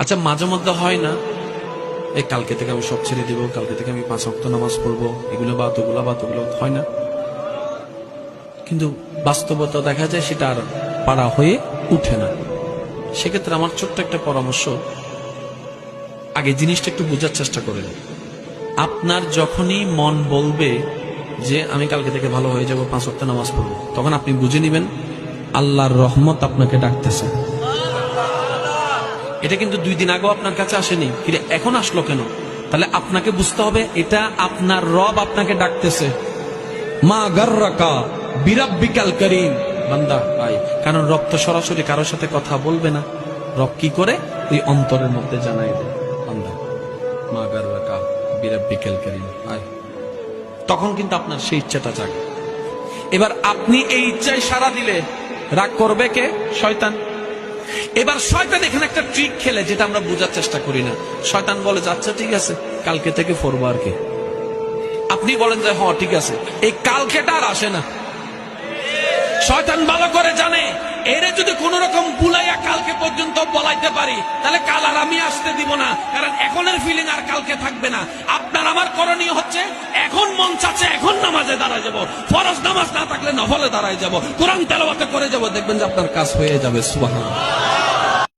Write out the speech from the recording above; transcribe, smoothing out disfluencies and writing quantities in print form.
আচ্ছা মাঝে মধ্যে হয় না, এই কালকে থেকে আমি সব ছেড়ে দিব, কালকে থেকে আমি 5 ওয়াক্ত নামাজ পড়বো, এগুলো বাদ ওগুলো হয় না? কিন্তু বাস্তবতা দেখা যায় সেটা আর পারা হয়ে উঠে না। সেক্ষেত্রে আমার ছোট্ট একটা পরামর্শ, আগে জিনিসটা একটু বোঝার চেষ্টা করেন। আপনার যখনই মন বলবে যে আমি কালকে থেকে ভালো হয়ে যাব, 5 ওয়াক্ত নামাজ পড়বো, তখন আপনি বুঝে নিবেন আল্লাহর রহমত আপনাকে ডাকতেছে। এটা কিন্তু 2 দিন আগেও আপনার কাছে আসেনি, কিন্তু এখন আসলো কেন? তাহলে আপনাকে বুঝতে হবে এটা আপনার রব আপনাকে ডাকতেছে। মা গাররাকা বিরাব্বিকাল করিম, বান্দা আয়। কারণ রব তো সরাসরি কারোর সাথে কথা বলবে না, রব কি করে ওই অন্তরের মধ্যে জানাই দেয়, বান্দা মা গাররাকা বিরাব্বিকাল করিম আয়। তখন কিন্তু আপনার সেই ইচ্ছাটা জাগে। এবার আপনি এই ইচ্ছায় সাড়া দিলে রাগ করবে কে? শয়তান। এবার শয়তান এখানে একটা ট্রিক খেলে, যেটা আমরা বোঝার চেষ্টা করি না। শয়তান বলে আচ্ছা ঠিক আছে, কালকে থেকে পড়বো আর কি। আপনি বলেন যে হ্যাঁ ঠিক আছে, এই কালকেটা আর আসে না। শয়তান ভালো করে জানে এরে যদি কোন রকম বুলাইয়া কালকে পর্যন্ত বলাইতে পারি, তাহলে কাল আর আমি আসতে দিব না। কারণ এখনের ফিলিং আর কালকে থাকবে না। আপনার আমার করণীয় হচ্ছে, এখন মন চাচ্ছে এখন নামাজে দাঁড়ায় যাব, ফরজ নামাজ না থাকলে নফলে দাঁড়ায় যাব, কোরআন তেলাওয়াত করে যাব, দেখবেন যে আপনার কাজ হয়ে যাবে। সুবহানাল্লাহ।